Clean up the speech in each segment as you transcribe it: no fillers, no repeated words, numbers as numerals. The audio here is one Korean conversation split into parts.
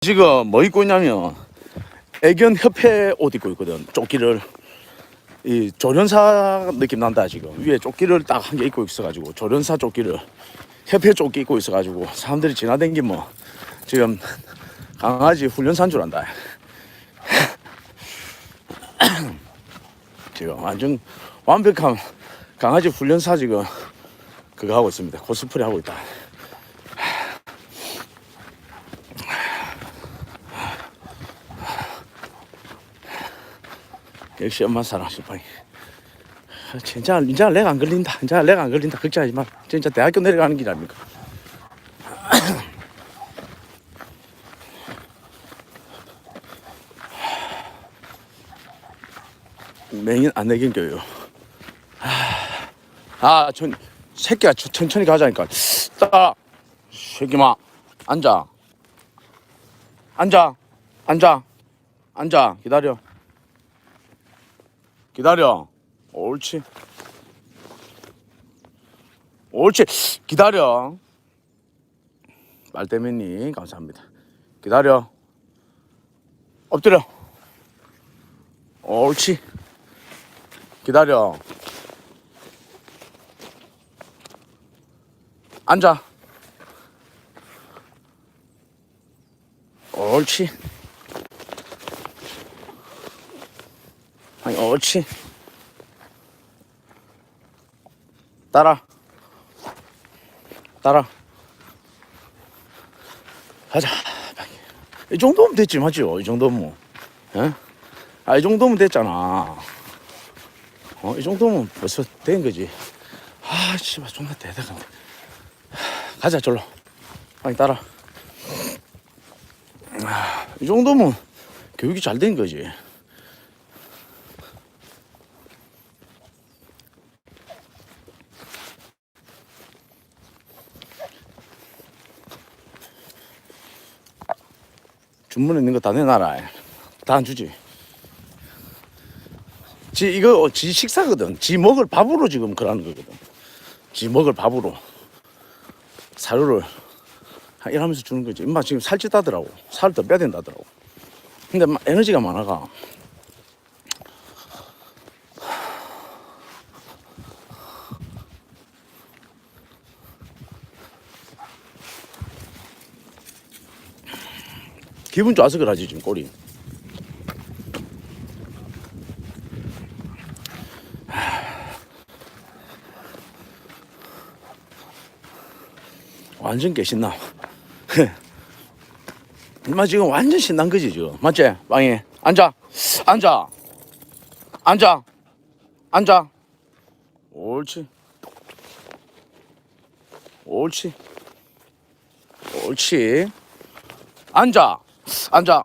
지금 뭐 입고 있냐면 애견 협회 옷 입고 있거든. 조끼를 이 조련사 느낌 난다. 지금 위에 조끼를 딱 한 개 입고 있어가지고 조련사 조끼를 협회 조끼 입고 있어가지고 사람들이 지나댕기 뭐 지금 강아지 훈련사인 줄 안다. 지금 완전 완벽한 강아지 훈련사 지금 그거 하고 있습니다. 코스프레 하고 있다. 역시 엄마 사랑 심방이. 진짜 내가 안 걸린다. 진짜 내가 안 걸린다. 걱정하지 마. 진짜 대학교 내려가는 길 아닙니까? 맹인 안 내긴 교육. 새끼야 천천히 가자니까. 따 새끼마 앉아. 기다려. 옳지. 기다려. 말대면님 감사합니다. 기다려. 엎드려. 옳지. 기다려. 앉아. 옳지. 아니 옳지. 따라. 가자. 이 정도면 됐지 맞죠? 이 정도면. 예? 이 정도면 됐잖아. 이 정도면 벌써 된 거지. 씨발 존나 대단한데. 가자 절로. 아니 따라. 이 정도면 교육이 잘 된 거지. 주문에 있는 거 다 내놔라. 다 안 주지. 지 식사거든. 지 먹을 밥으로 지금 그러는 거거든. 지 먹을 밥으로 사료를 이러면서 주는 거지. 엄마 지금 살찌다더라고. 살을 더 빼야 된다더라고. 근데 막 에너지가 많아가. 기분 좋아서 그러지 지금 꼴이. 완전 개신나. 엄마 지금 완전 신난 거지 지금. 맞지? 빵이 앉아. 옳지. 앉아.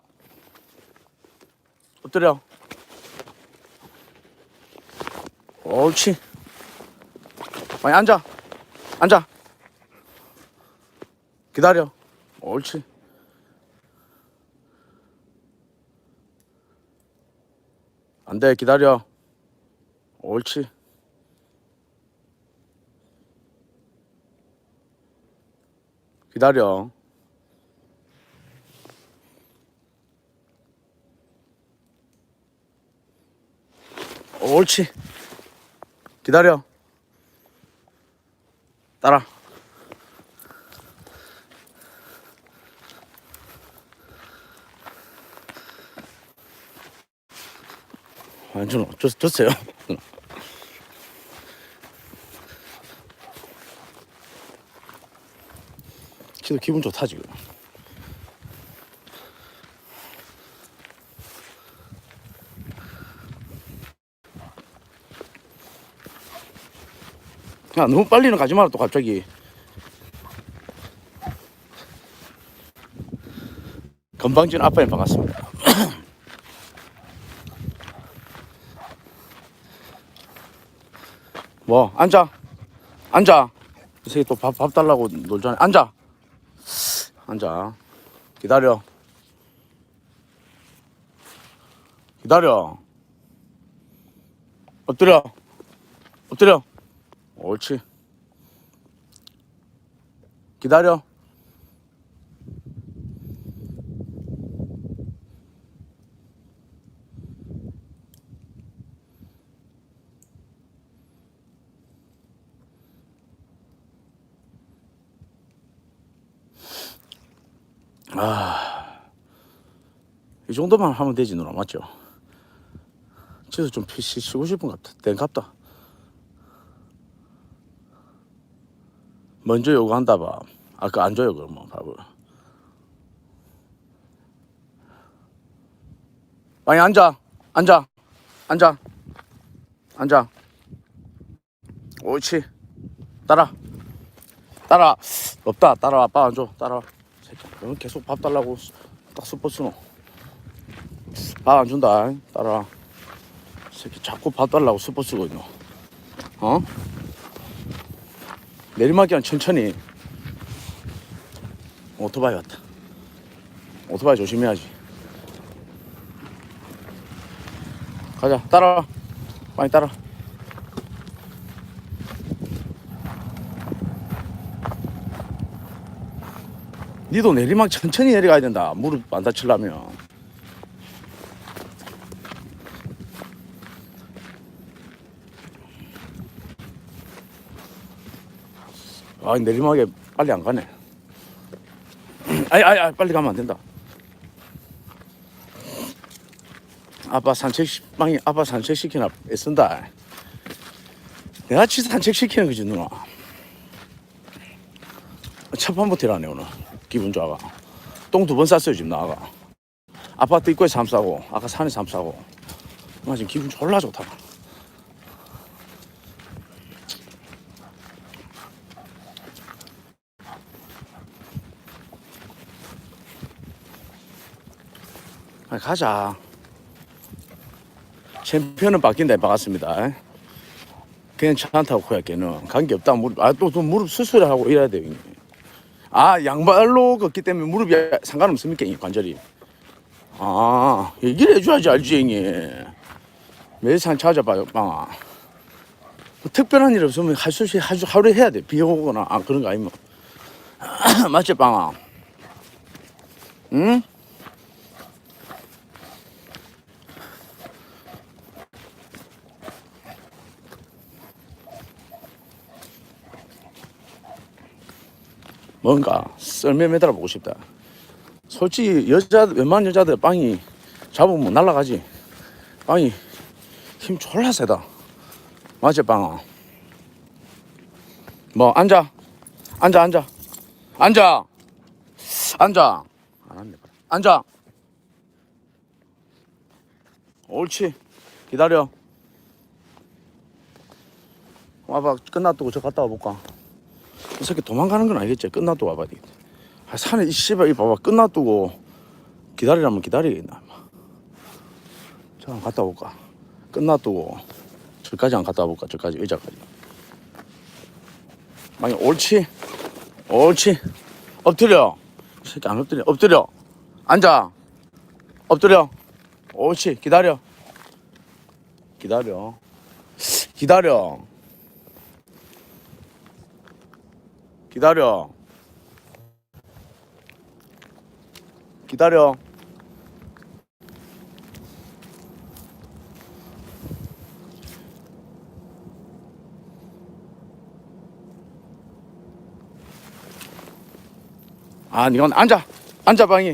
엎드려. 옳지. 빵이 앉아. 기다려. 옳지. 안 돼. 기다려. 옳지. 기다려. 옳지. 기다려. 따라. 완전 줬어요. 키도 기분 좋다 지금. 야 너무 빨리는 가지 마라 또 갑자기. 건방진 아빠님 반갑습니다. 뭐 앉아. 이 새끼 또 밥 달라고 놀잖아. 앉아. 기다려. 엎드려. 옳지. 기다려. 이 정도만 하면 되지 누나 맞죠? 지도 좀 쉬고 싶은 것 같다. 땡갑다. 먼저 요구한다 봐. 아까 안 줘요 그러면 밥을. 빨리 앉아. 앉아. 앉아. 앉아. 옳지. 따라. 따라. 없다. 따라와. 아빠 안 줘. 따라와. 새끼. 너는 계속 밥 달라고 딱 스포츠노. 밥 안 준다. 따라와. 새끼 자꾸 밥 달라고 스포츠거든요. 어? 내리막이랑 천천히. 오토바이 같다. 오토바이 조심해야지. 가자. 따라와. 빨리 따라. 니도 내리막 천천히 내려가야 된다. 무릎 안 다치려면. 아 내리막에 빨리 안 가네. 아이 빨리 가면 안 된다. 아빠 산책 시키나 애쓴다. 내가 치 산책 시키는 거지 누나. 첫 판부터 일하네 오늘. 기분 좋아가. 똥 2번 쌌어요 지금 나가. 아파트 입구에 잠 싸고 아까 산에 잠 싸고. 나 지금 기분 졸라 좋다. 아니, 가자. 챔피언은 바뀐다. 바꿨습니다. 괜찮다고 코야 걔는 관계없다. 무릎 또 무릎 수술을 하고 이래야 돼요. 양발로 걷기 때문에 무릎이 상관없습니까? 이 관절이. 얘기를 해줘야지 알지 형님. 매일 산 찾아봐요 빵아. 뭐 특별한 일 없으면 하루에 해야 돼. 비 오거나 그런 거 아니면. 맞지 빵아? 응? 뭔가 썰매 매달아 보고 싶다. 솔직히 웬만한 여자들 빵이 잡으면 날아가지. 빵이 힘 졸라 세다. 맞지 빵아? 뭐 앉아. 안 앉네. 앉아. 옳지. 기다려. 와봐. 끝났다고 저 갔다 와볼까? 이 새끼 도망가는 건 아니겠지. 끝놔두고 와봐야 되겠다. 산에 이 씨발 이 봐봐. 끝놔두고 기다리라면 기다리겠나. 자 갔다 올까. 끝놔두고 저까지 안 갔다 와볼까. 저까지 의자까지. 아니 옳지. 엎드려. 이 새끼 안 엎드려. 엎드려. 앉아. 엎드려. 옳지. 기다려. 니가 앉아 방이.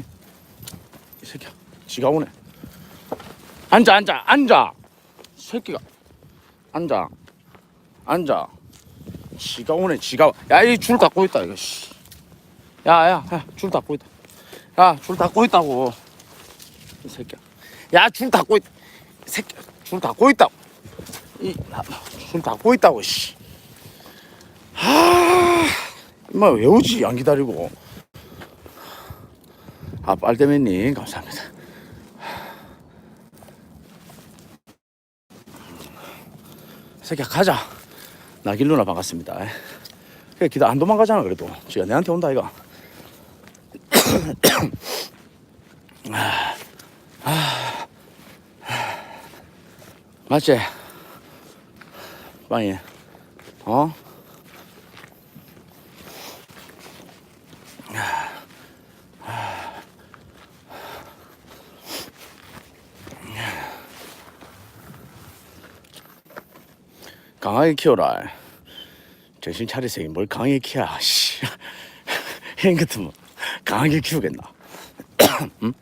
이 새끼야. 지가 오네. 앉아. 새끼가. 앉아. 지가 오네. 야, 이 줄 닫고 있다 이거. 씨. 야, 줄 닫고 있다. 야, 줄 닫고 있다고. 이 새끼야. 야, 줄 닫고 있다. 이 새끼야. 줄 닫고 있다고. 줄 닫고 있다고. 씨. 임마 왜 오지? 안 기다리고. 빨대맨님 감사합니다. 새끼야 가자. 나길 누나 반갑습니다. 그래 기다 안 도망가잖아. 그래도 지가 내한테 온다 이거. 맞지? 빵이. 강하게 키워라. 정신 차리세요. 뭘 강하게 키워. 씨. 형 같으면 강하게 키우겠나. 음?